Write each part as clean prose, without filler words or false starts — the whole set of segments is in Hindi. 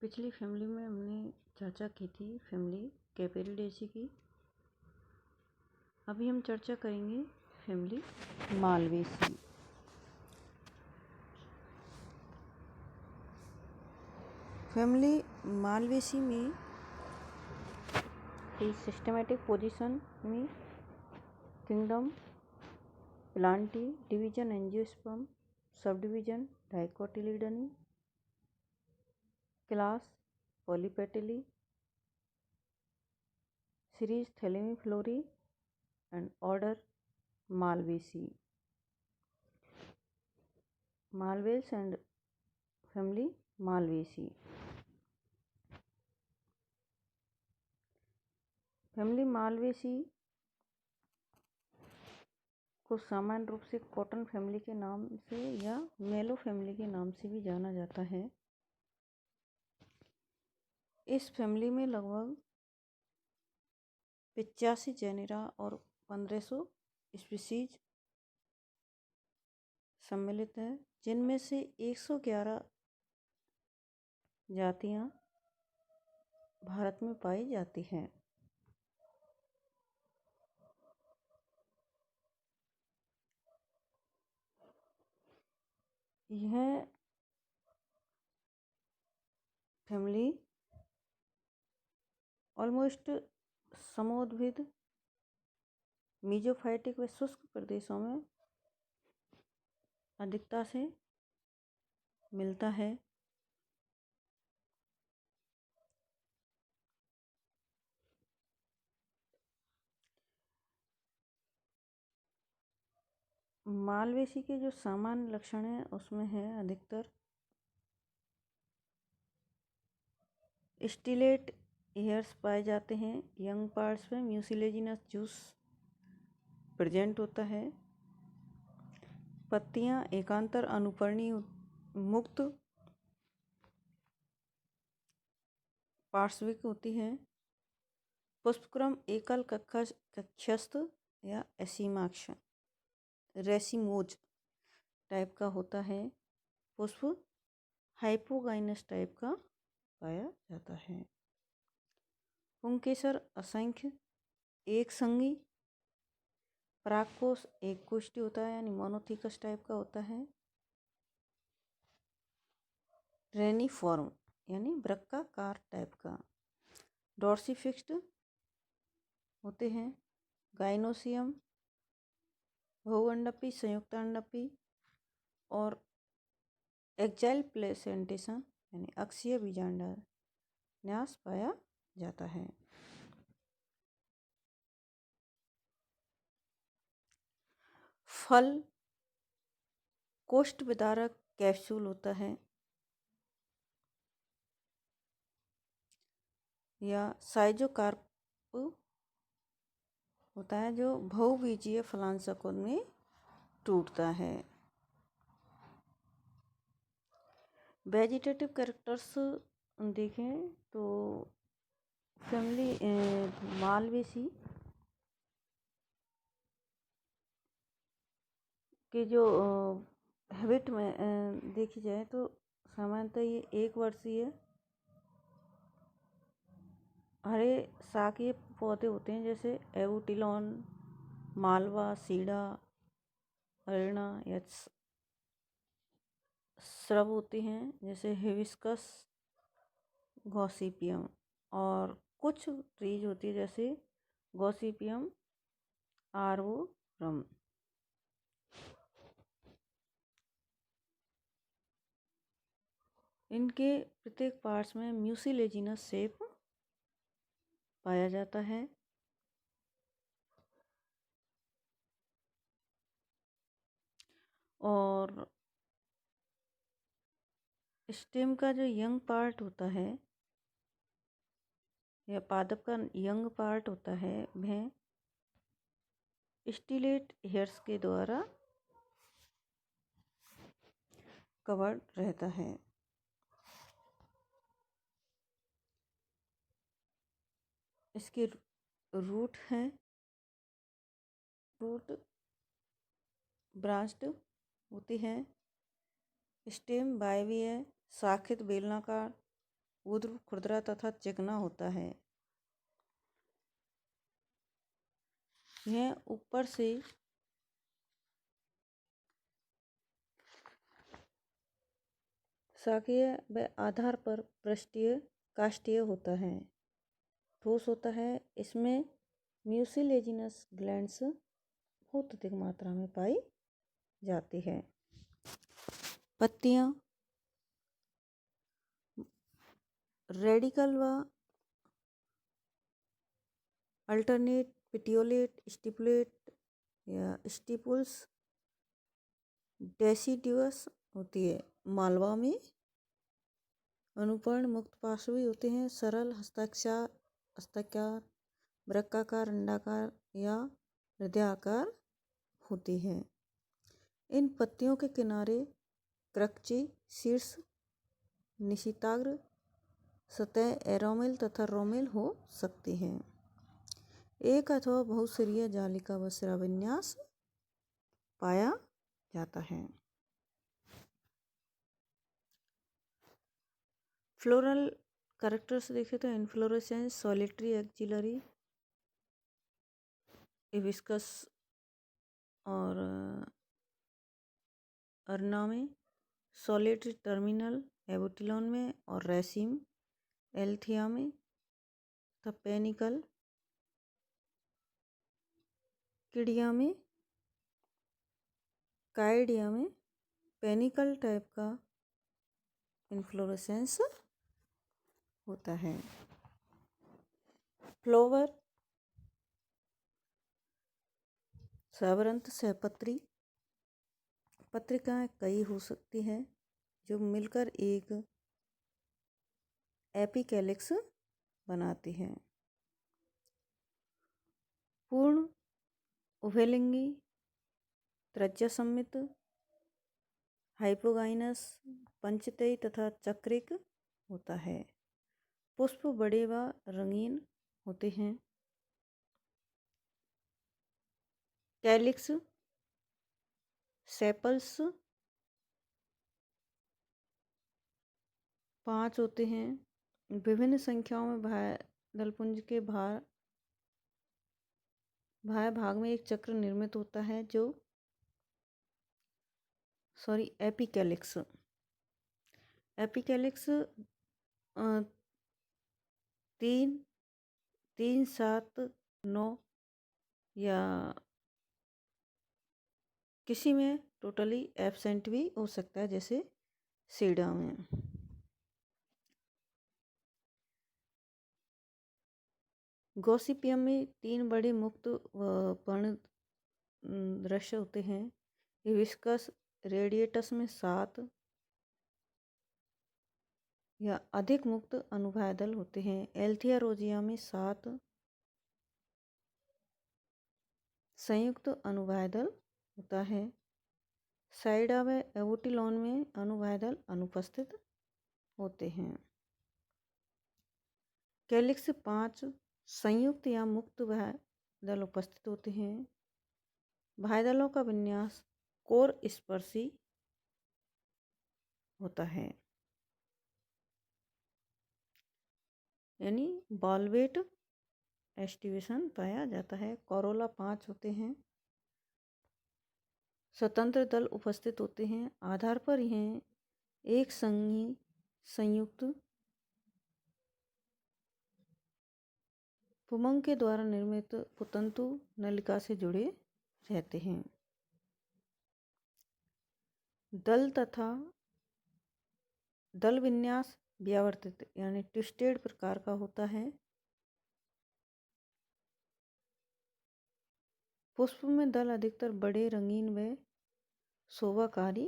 पिछली फैमिली में हमने चर्चा की थी फैमिली कैपेरिडेसी की। अभी हम चर्चा करेंगे फैमिली मालवेसी। फैमिली मालवेसी में सिस्टमेटिक पोजीशन में kingdom Plantae division angiosperm sub division Dicotyledonae class Polypetalae series Thalamiflorae and order Malvaceae. Malvales and family Malvaceae. Family Malvaceae को सामान्य रूप से कॉटन फैमिली के नाम से या मेलो फैमिली के नाम से भी जाना जाता है। इस फैमिली में लगभग 85 जेनेरा और 1500 स्पीसीज सम्मिलित है, जिनमें से 111 जातियां भारत में पाई जाती हैं। यह फैमिली ऑलमोस्ट समोद्भिद मीजोफाइटिक व शुष्क प्रदेशों में अधिकता से मिलता है। मालवेसी के जो सामान्य लक्षण हैं उसमें है अधिकतर स्टिलेट हेयर्स पाए जाते हैं। यंग पार्ट्स में म्यूसिलेजिनस जूस प्रेजेंट होता है। पत्तियां एकांतर अनुपर्णी मुक्त पार्श्विक होती हैं। पुष्पक्रम एकल कक्षस्थ या एसीमाक्ष रेसिमोज टाइप का होता है। पुष्प हाइपोगाइनस टाइप का पाया जाता है। पुंकेसर असंख्य एक संगी परागकोश एक कोष्ठी होता है, यानी मोनोथिकस टाइप का होता है। रेनिफॉर्म यानी वृक्काकार टाइप का। डॉर्सीफिक्स्ड होते हैं। गाइनोसियम बहुअंडपी संयुक्त अंडपी और एक्जाइल प्लेसेंटेशन यानी अक्षीय बीजांड न्यास पाया जाता है। फल कोष्ठ विदारक कैप्सूल होता है या साइजोकार्प होता है, जो बहुबीजीय फलांशकों में टूटता है। वेजिटेटिव कैरेक्टर्स देखें तो फैमिली मालवेसी के जो हैबिट में देखी जाए तो सामान्यतः ये एक वर्षीय हरे शाकीय पौधे होते हैं, जैसे एवुटिलॉन मालवा सीडा अरेना या श्रब होती हैं, जैसे हिबिस्कस गॉसिपियम। और कुछ ट्रीज होती है जैसे गॉसिपियम आर्बोरम। इनके प्रत्येक पार्ट्स में म्यूसिलेजिनस शेप पाया जाता है। और स्टेम का जो यंग पार्ट होता है या पादप का यंग पार्ट होता है वह स्टिलेट हेयर्स के द्वारा कवर्ड रहता है। इसके रूट हैं, रूट ब्रांच्ड होती है। स्टेम वायवीय शाखित बेलनाकार उर्ध्व, खुरदरा तथा चिकना होता है। यह ऊपर से शाखीय व आधार पर पृष्ठीय काष्ठीय होता है। ठोस होता है। इसमें म्यूसिलेजिनस ग्लैंड्स बहुत अधिक मात्रा में पाई जाती है। पत्तियां रेडिकल व अल्टरनेट, पिटियोलेट, स्टिपुलेट या स्टिपुल्स डेसिडुअस होती है। मालवा में अनुपर्ण मुक्त पार्श्वी होते हैं। सरल हस्ताकार, वृक्काकार, अंडाकार या हृदयाकार होती है। इन पत्तियों के किनारे क्रक्ची, शीर्ष, निशिताग्र सतह एरोमेल तथा रोमेल हो सकती है। एक अथवा बहुसिरीय जालिका व शिराविन्यास पाया जाता है। फ्लोरल कैरेक्टर्स देखें तो इनफ्लोरेसेंस सॉलिटरी, एक्जिलरी, हिबिस्कस और अर्ना में, सॉलिटरी टर्मिनल एबोटिलॉन में और रेसिम एल्थिया में तथा पेनिकल किडिया में, काइडिया में पेनिकल टाइप का इनफ्लोरेसेंस होता है। फ्लोवर सावरंत सहपत्री पत्रिकाएं कई हो सकती है जो मिलकर एक एपिकैलिक्स बनाती है। पूर्ण उभयलिंगी, त्रिज्या सममित, हाइपोगाइनस, पंचतयी तथा चक्रिक होता है। पुष्प बड़े व रंगीन होते हैं। कैलिक्स, सेपल्स 5 होते हैं। विभिन्न संख्याओं में दलपुंज के भाग में एक चक्र निर्मित होता है जो एपिकैलिक्स 3, 3, 7, 9 या किसी में टोटली एब्सेंट भी हो सकता है, जैसे सीडा में। गॉसिपियम में 3 बड़े मुक्त पर्ण दृश्य होते हैं। हिबिस्कस रेडिएटस में 7 या अधिक मुक्त अनुभाय दल होते हैं। एल्थिया रोजिया में 7 संयुक्त अनुभाय दल होता है। साइडा व एबोटिलॉन में अनुभाय दल अनुपस्थित होते हैं। कैलिक्स 5 संयुक्त या मुक्त भाय दल उपस्थित होते हैं। भाय दलों का विन्यास कोर स्पर्शी होता है, यानी बॉलवेट एस्टिवेशन पाया जाता है। कोरोला 5 होते हैं। स्वतंत्र दल उपस्थित होते हैं। आधार पर यह एक संघी संयुक्त पुमंग के द्वारा निर्मित पुतंतु नलिका से जुड़े रहते हैं। दल तथा दल विन्यास व्यावर्तित यानी ट्विस्टेड प्रकार का होता है। पुष्प में दल अधिकतर बड़े, रंगीन व शोभाकारी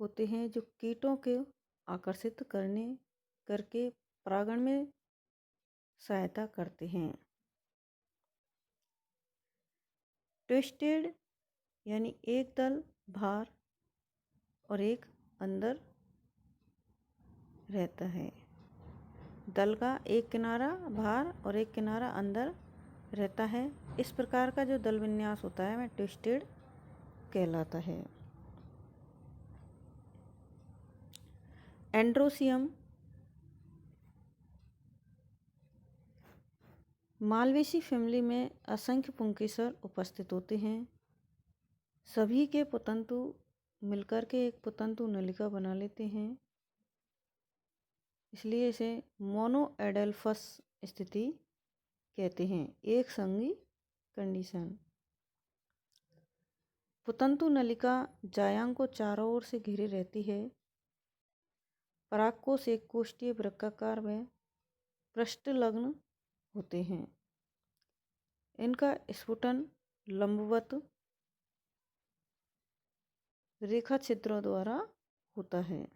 होते हैं जो कीटों को आकर्षित करके परागण में सहायता करते हैं। ट्विस्टेड यानी एक दल बाहर और एक अंदर रहता है। दल का एक किनारा बाहर और एक किनारा अंदर रहता है। इस प्रकार का जो दल विन्यास होता है वह ट्विस्टेड कहलाता है। एंड्रोसियम मालवेसी फैमिली में असंख्य पुंकेसर उपस्थित होते हैं। सभी के पुतंतु मिलकर के एक पुतंतु नलिका बना लेते हैं, इसलिए इसे मोनोएडल्फस स्थिति कहते हैं, एक संगी कंडीशन। पुतंतु नलिका जायांग को चारों ओर से घिरे रहती है। परागकोश एक कोष्ठीय वृत्ताकार व पृष्ठलग्न होते हैं। इनका स्फुटन लंबवत रेखा छिद्रों द्वारा होता है।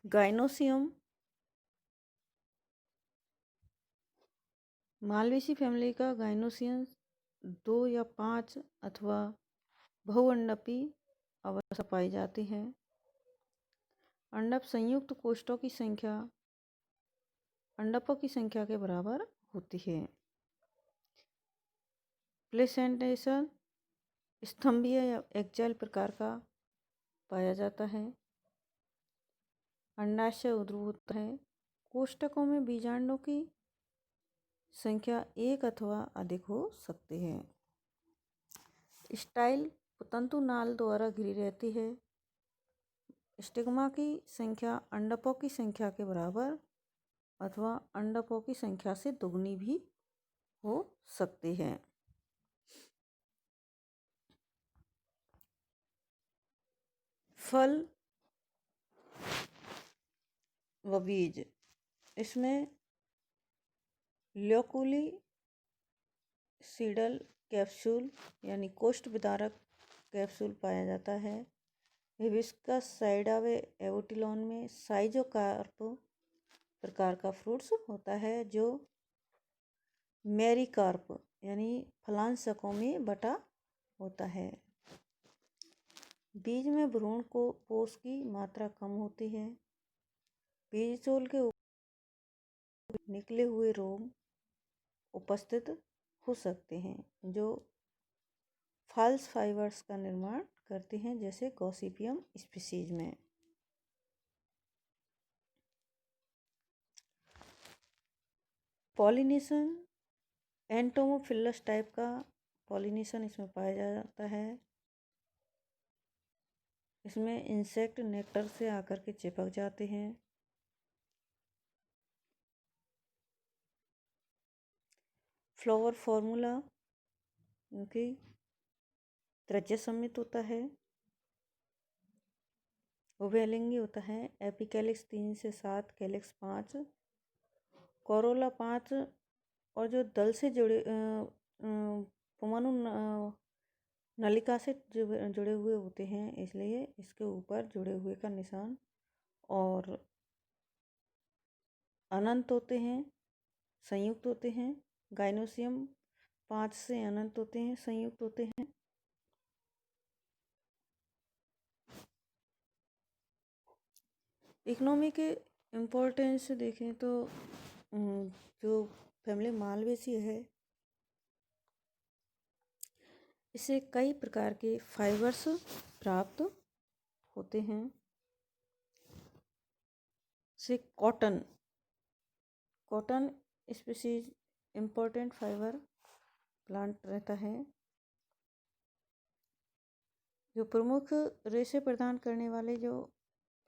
गाइनोसियम मालवेसी फैमिली का गाइनोसियम 2 या 5 अथवा बहुअंडपी अवस्था पाई जाती है। अंडप संयुक्त कोष्ठों की संख्या अंडकों की संख्या के बराबर होती है। प्लेसेंटेशन स्तंभीय या एक्जाइल प्रकार का पाया जाता है। अंडाशय उद्भव होता है। कोष्ठकों में बीजांडों की संख्या 1 अथवा अधिक हो सकती है। स्टाइल पुतंतु नाल द्वारा घिरी रहती है। स्टिग्मा की संख्या अंडकों की संख्या के बराबर अथवा अंडकों की संख्या से दुगनी भी हो सकती है। फल व बीज, इसमें ल्यूकुली सीडल कैप्सूल यानी कोष्ठ विदारक कैप्सूल पाया जाता है। हिबिस्कस साइडा व एवोटिलॉन में साइजोकार्प प्रकार का फ्रूट्स होता है जो मेरिकार्प यानी फलांशकों में बटा होता है। बीज में भ्रूण को पोष की मात्रा कम होती है। बीजचोल के ऊपर निकले हुए रोम उपस्थित हो सकते हैं जो फॉल्स फाइबर्स का निर्माण करते हैं, जैसे गॉसिपियम स्पीशीज में। पॉलिनेशन एंटोमोफिलस टाइप का पॉलिनेशन इसमें पाया जाता है। इसमें इंसेक्ट नेक्टर से आकर के चिपक जाते हैं। फ्लावर फॉर्मूला उनकी त्रिज्या सम्मित होता है। उभयलिंगी होता है। एपिकैलिक्स 3 से 7, कैलिक्स 5, कोरोला 5 और जो दल से जुड़े पुमानु नलिका से जुड़े हुए होते हैं, इसलिए इसके ऊपर जुड़े हुए का निशान और अनंत होते हैं, संयुक्त होते हैं। गाइनोसियम 5 से अनंत होते हैं, संयुक्त होते हैं। इकोनॉमी के इम्पोर्टेंस देखें तो जो फैमिली मालवेसी है, इससे कई प्रकार के फाइबर्स प्राप्त होते हैं। से cotton species important fibre plant रहता है। जो प्रमुख रेशे प्रदान करने वाले जो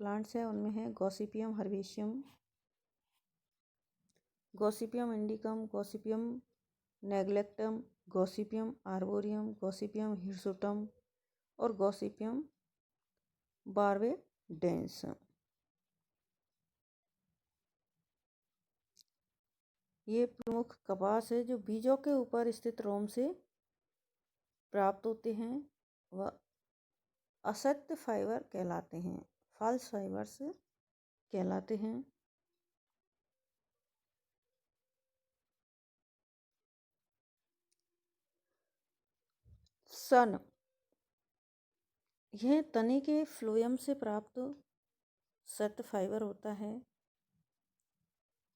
प्लांट्स हैं उनमें है Gossypium herbaceum, Gossypium indicum, Gossypium neglectum, Gossypium arboreum, Gossypium hirsutum और गॉसिपियम बारबेडेंस। ये प्रमुख कपास है जो बीजों के ऊपर स्थित रोम से प्राप्त होते हैं। वह असत्य फाइबर कहलाते हैं, फॉल्स फाइबर्स कहलाते हैं। सन, यह तने के फ्लोएम से प्राप्त सत्य फाइबर होता है।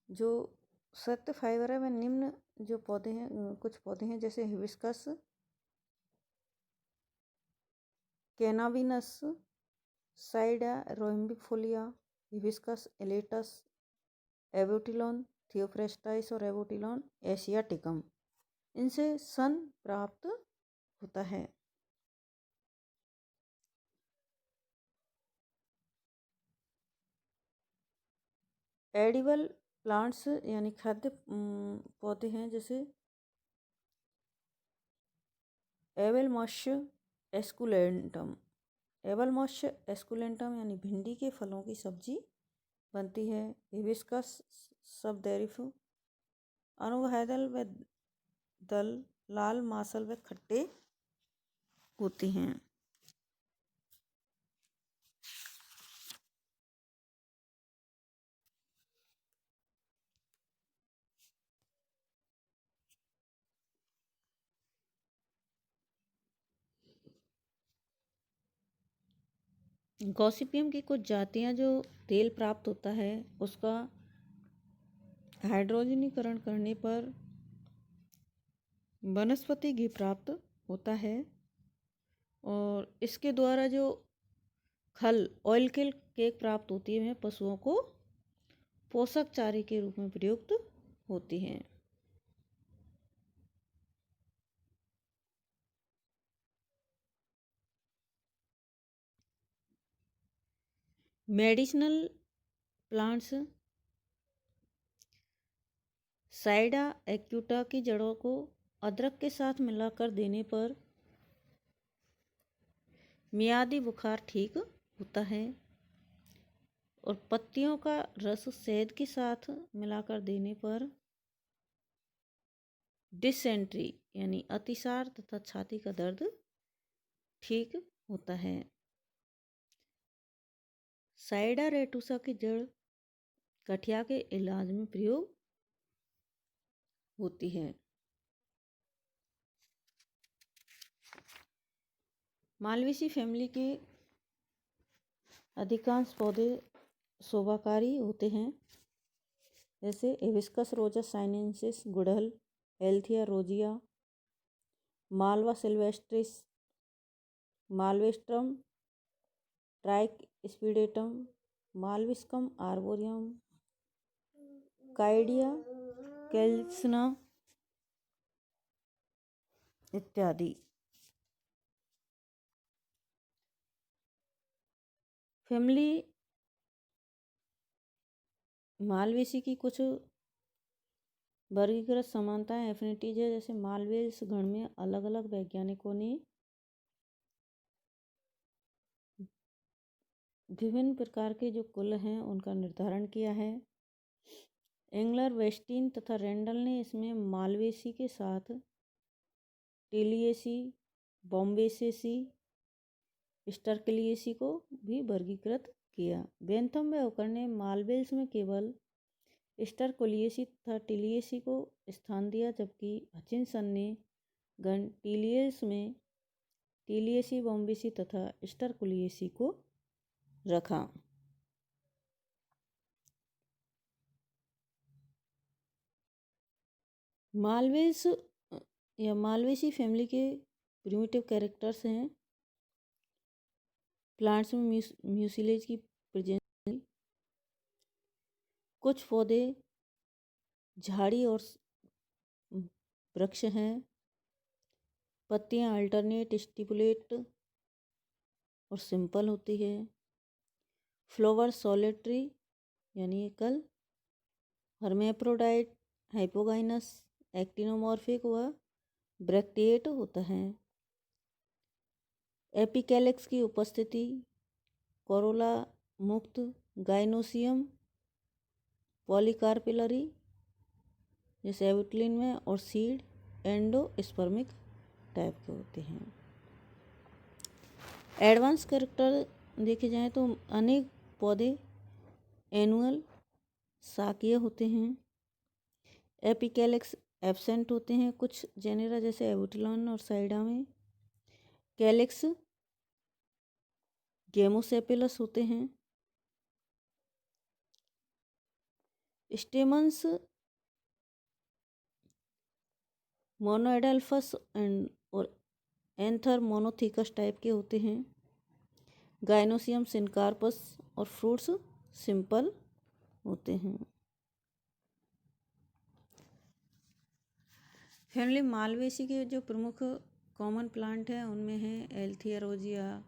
जो सत्य फाइबर है वह निम्न जो पौधे हैं, कुछ पौधे हैं जैसे हिबिस्कस, कैनाबिनस, साइडा रोहिम्बिफोलिया, हिबिस्कस एलेटस, एवोटिलॉन, थियोफ्रेस्टाइस और एवोटिलॉन एशियाटिकम, इनसे सन प्राप्त होता है। एडिबल प्लांट्स यानी खाद्य पौधे हैं जैसे एवलमॉश एस्कुलेंटम। एवलमॉश एस्कुलेंटम यानी भिंडी के फलों की सब्जी बनती है। हिबिस्कस सबदेरिफ अनुवादल व दल लाल मासल व खट्टे होते हैं। गॉसिपियम की कुछ जातियां जो तेल प्राप्त होता है उसका हाइड्रोजनीकरण करने पर वनस्पति घी प्राप्त होता है, और इसके द्वारा जो खल ऑयल केक प्राप्त होती है वह पशुओं को पोषक चारे के रूप में प्रयुक्त होती हैं। मेडिसिनल प्लांट्स साइडा एक्यूटा की जड़ों को अदरक के साथ मिलाकर देने पर मियादी बुखार ठीक होता है, और पत्तियों का रस शहद के साथ मिलाकर देने पर डिसेंट्री यानी अतिसार तथा छाती का दर्द ठीक होता है। साइडा रेटुसा की जड़ गठिया के इलाज में प्रयोग होती है। मालवेसी फैमिली के अधिकांश पौधे शोभाकारी होते हैं, जैसे हिबिस्कस रोजस साइनेंसिस, गुड़हल, एल्थिया रोजिया, मालवा सिल्वेस्ट्रिस, मालवेस्ट्रम ट्राइस्पिडेटम, मालविस्कम आर्बोरियम, काइडिया कैल्सना इत्यादि। फैमिली मालवेसी की कुछ वर्गीकृत समानताएं एफिनिटीज है, जैसे मालवे इस गण में अलग अलग वैज्ञानिकों ने विभिन्न प्रकार के जो कुल हैं उनका निर्धारण किया है। एंगलर, वेस्टीन तथा रेंडल ने इसमें मालवेसी के साथ टिलियेसी, बॉम्बेसेसी, स्टर्कलियेसी को भी वर्गीकृत किया। बेंथम व ओकर ने मालवेल्स में केवल स्टर्कोलियेसी तथा टिलियेसी को स्थान दिया, जबकि हचिनसन ने गण टिलियस में टिलियेसी, बॉम्बेसी तथा स्टर्कोलियेसी को रखा। मालवेस या मालवेसी फैमिली के प्रिमिटिव कैरेक्टर्स हैं। प्लांट्स में म्यूसिलेज की प्रेजेंस, कुछ पौधे झाड़ी और वृक्ष हैं, पत्तियां अल्टरनेट, स्टिपुलेट और सिंपल होती है। फ्लावर सॉलिटरी यानी एकल, हर्मेफ्रोडाइट, हाइपोगाइनस, एक्टिनोमॉर्फिक व ब्रैक्टिएट होता है। एपिकैलिक्स की उपस्थिति, कोरोला मुक्त, गाइनोसियम पॉलीकार्पिलरी जैसे एविटलिन में, और सीड एंडोस्पर्मिक टाइप के होते हैं। एडवांस कैरेक्टर देखे जाएं तो अनेक पौधे एनुअल शाकीय होते हैं। एपिकैलिक्स एब्सेंट होते हैं कुछ जेनेरा जैसे एविटलिन और साइडा में। कैलिक्स गेमोसेपिलस होते हैं। स्टेमन्स मोनोएडल्फस और एंथर मोनोथिकस टाइप के होते हैं। गाइनोसियम सिनकार्पस, और फ्रूट्स सिंपल होते हैं। फैमिली मालवेसी के जो प्रमुख कॉमन प्लांट हैं उनमें हैं एल्थिया रोजिया,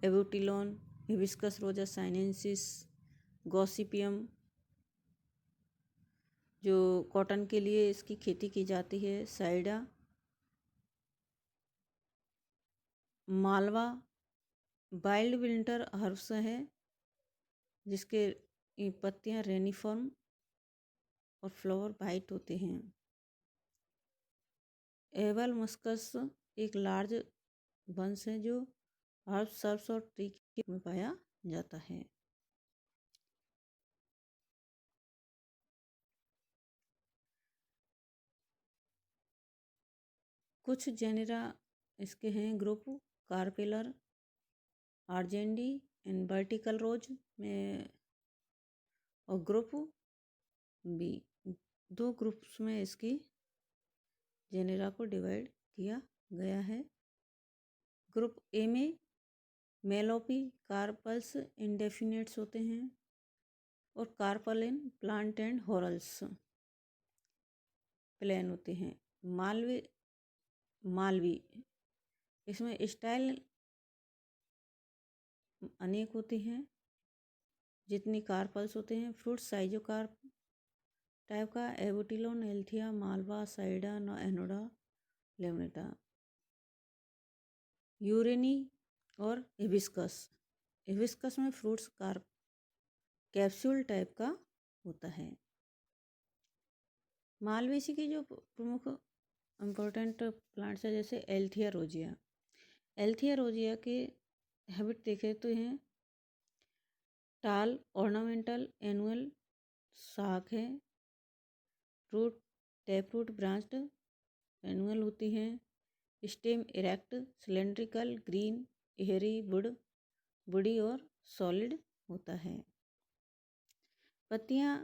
एबोटिलोन, हिबिस्कस रोजा साइनेंसिस, गॉसिपियम, जो कॉटन के लिए इसकी खेती की जाती है, साइडा, मालवा वाइल्ड विंटर हर्ब्स है जिसके पत्तियां रेनिफॉर्म और फ्लावर वाइट होते हैं। एवल मस्कस एक लार्ज वंश है जो हर्ब्स, सर्ब्स और ट्री के में पाया जाता है। कुछ जेनेरा इसके हैं ग्रुप कार्पेलर, आर्जेंडी एंड वर्टिकल रोज में, और ग्रुप बी, दो ग्रुप्स में इसकी जेनेरा को डिवाइड किया गया है। ग्रुप ए में मेलोपी कार्पल्स इंडेफिनेट्स होते हैं और carpel in plant and whorls plain होते हैं। मालवी इसमें स्टाइल अनेक होते हैं जितनी कार्पल्स होते हैं। फ्रूट साइजो कार्प टाइप का एबोटिलोन, एल्थिया, मालवा, साइडा, एनोडा, लेमनेटा, यूरेनी और हिबिस्कस में फ्रूट्स कार्प कैप्सूल टाइप का होता है। मालवेसी की जो प्रमुख इम्पोर्टेंट प्लांट्स है जैसे एल्थिया रोजिया। एल्थिया रोजिया के हैबिट देखे तो हैं टाल, ऑर्नामेंटल, एनुअल शाख है। Root tap root branched annual होती हैं। Stem erect, cylindrical, green, hairy woody और सॉलिड होता है। पत्तियां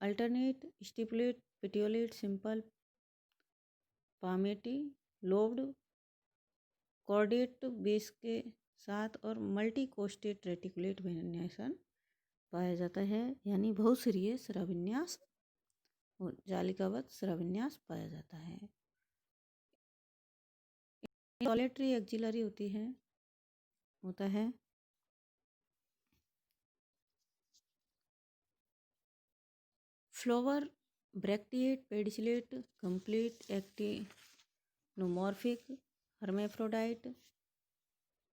alternate, stipulate, petiolate, simple, palmate, lobed, cordate base के साथ और मल्टी कोस्टेट रेटिकुलेट वेनेशन पाया जाता है, यानी बहुसिरीय स्राविन्यास और जालिकावत स्राविन्यास पाया जाता है। सॉलिटरी एक्जिलरी होता है। Flower bracteate, pedicellate, complete, actinomorphic, hermaphrodite,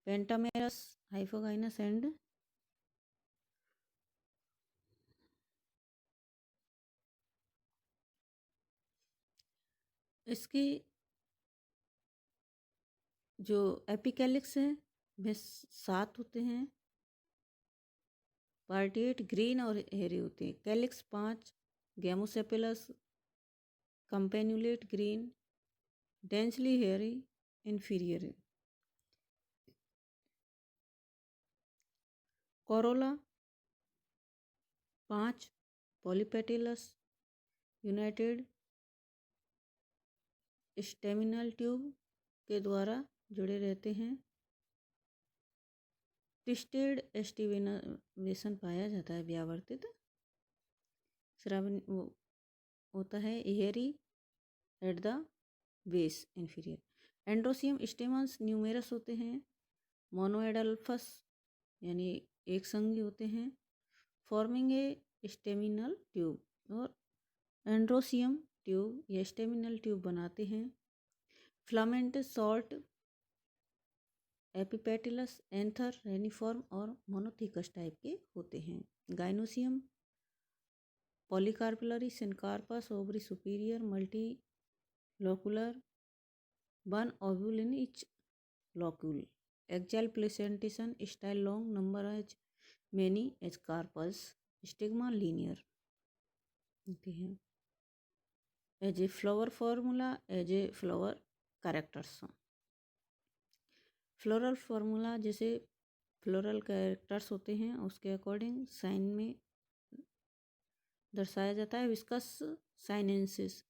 pentamerous, hypogynous and इसकी जो एपिकैलिक्स है वे 7 होते हैं। पार्टिएट ग्रीन और हेरी होते हैं। Calyx 5, gamosepalous, campanulate green, densely hairy, inferior. Corolla 5, polypetalous, united staminal tube के द्वारा जुड़े रहते हैं। ट्विस्टेड एस्टिवेशन पाया जाता है, व्यावर्तित श्रावण होता है। Hairy at the base, inferior. Androecium stamens numerous होते हैं। मोनोएडल्फस यानी एक संगी होते हैं, फॉर्मिंग ए स्टेमिनल ट्यूब, और एंड्रोसियम ट्यूब या स्टेमिनल ट्यूब बनाते हैं। फ्लामेंट सॉल्ट एपिपेटिलस, एंथर, रेनिफॉर्म और मोनोथिकस टाइप के होते हैं। Gynoecium polycarpellary, syncarpous, ovary superior, multi locular, 1 ovule in each locule. Axial placentation, style long, number as many as carpels, stigma linear होते हैं। As a flower formula, as a flower characters. Floral formula जैसे फ्लोरल कैरेक्टर्स होते हैं उसके अकॉर्डिंग साइन में दर्शाया जाता है। Hibiscus sinensis,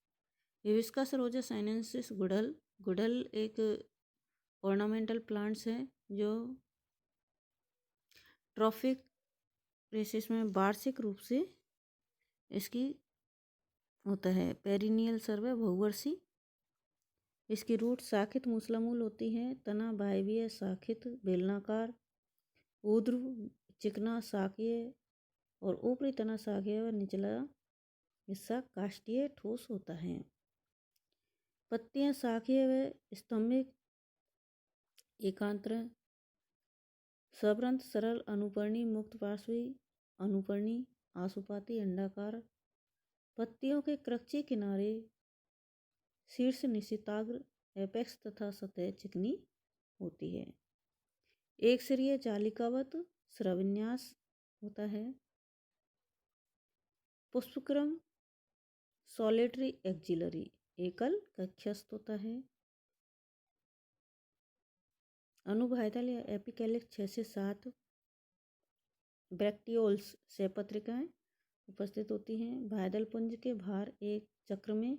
hibiscus rosa sinensis गुड़हल एक ऑर्नामेंटल प्लांट्स है जो ट्रॉफिक प्लेसेस में वार्षिक रूप से इसकी होता है। पेरिनियल सर्वे बहुवर्षीय इसकी रूट शाखित मूसलामूल होती हैं। तना वायवीय, शाखित, बेलनाकार, ऊर्ध्व, चिकना, शाकीय और ऊपरी तना शाकीय व निचला हिस्सा काष्ठीय ठोस होता है। पत्तियां शाखीय व स्तंभिक, एकांतर, सबरंत, सरल, अनुपर्णी, मुक्त पार्श्वी, अनुपर्णी, आशुपाती, अंडाकार। पत्तियों के कृच्छी किनारे, शीर्ष निशिताग्र, एपेक्स तथा सतह चिकनी होती है। एक सिरीय जालिकावत स्रविन्यास होता है। पुष्पक्रम सॉलिटरी एक्जिलरी, एकल कक्षस्थ होता है। अनुभायतल या एपिकैलिक्स 6 से 7 ब्रैक्टियोल्स सहपत्रिकाएं उपस्थित होती हैं। भायदल पुंज के भार एक चक्र में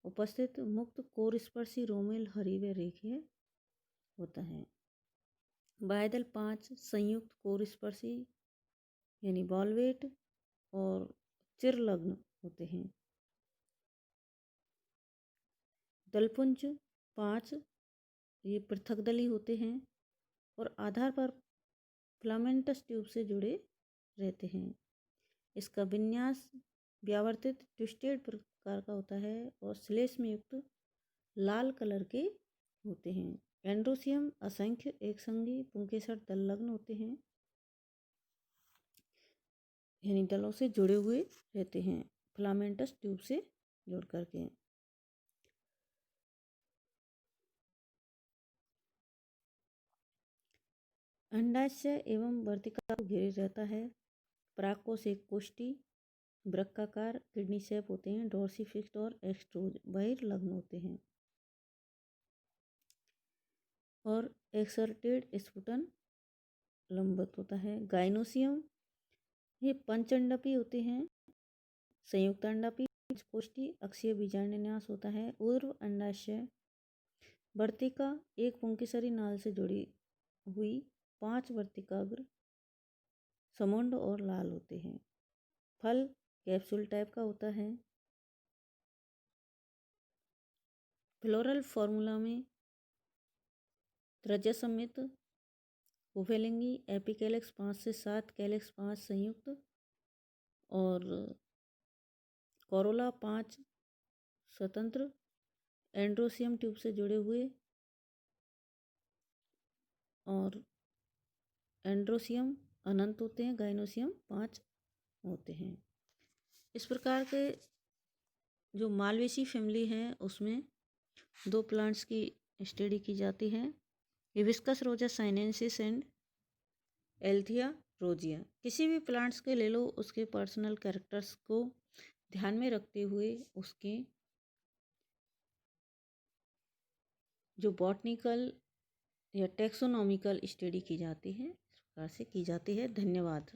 उपस्थित मुक्त कोरस्पर्शी रोमेल हरी व रेखीय होता है। भायदल 5 संयुक्त कोरस्पर्शी यानी बॉलवेट और चिरलग्न होते हैं। दलपुंज 5 ये पृथक दली होते हैं और आधार पर फिलामेंटस ट्यूब से जुड़े रहते हैं। इसका विन्यास व्यावर्तित ट्विस्टेड प्रकार का होता है और श्लेष में युक्त लाल कलर के होते हैं। एंड्रोसियम असंख्य एक संगी पुंकेसर दललग्न होते हैं यानी दलों से जुड़े हुए रहते हैं फिलामेंटस ट्यूब से जोड़ करके। अंडाशय एवं वर्तिका को घेरे रहता है। परागकोश एक कोष्ठी वृक्काकार किडनी शेप होते हैं। डोर्सिफिक्स्ड और एक्सट्रूज बहिर्लग्न होते हैं और एक्सर्टेड स्फुटन लंबवत होता है। गाइनोसियम ये पंचअंडापी होते हैं। संयुक्त अंडापी कोष्ठी अक्षीय बीजांडन्यास होता है। ऊर्ध्व अंडाशय वर्तिका एक पुंकेसरी नाल से जुड़ी हुई 5 वर्तिकाग्र समुंड और लाल होते हैं। फल कैप्सूल टाइप का होता है। फ्लोरल फॉर्मूला में त्रज्या-समित, उभयलिंगी, एपिकैलिक्स 5 से 7, कैलिक्स 5 संयुक्त और कोरोला 5 स्वतंत्र, एंड्रोसियम ट्यूब से जुड़े हुए और एंड्रोसियम अनंत होते हैं। गाइनोसियम 5 होते हैं। इस प्रकार के जो मालवेसी फैमिली है उसमें 2 प्लांट्स की स्टडी की जाती है, हिबिस्कस रोजा साइनेंसिस एंड एल्थिया रोजिया। किसी भी प्लांट्स के ले लो, उसके पर्सनल कैरेक्टर्स को ध्यान में रखते हुए उसके जो बॉटनिकल या टेक्सोनॉमिकल स्टडी की जाती है इस प्रकार से की जाती है। धन्यवाद।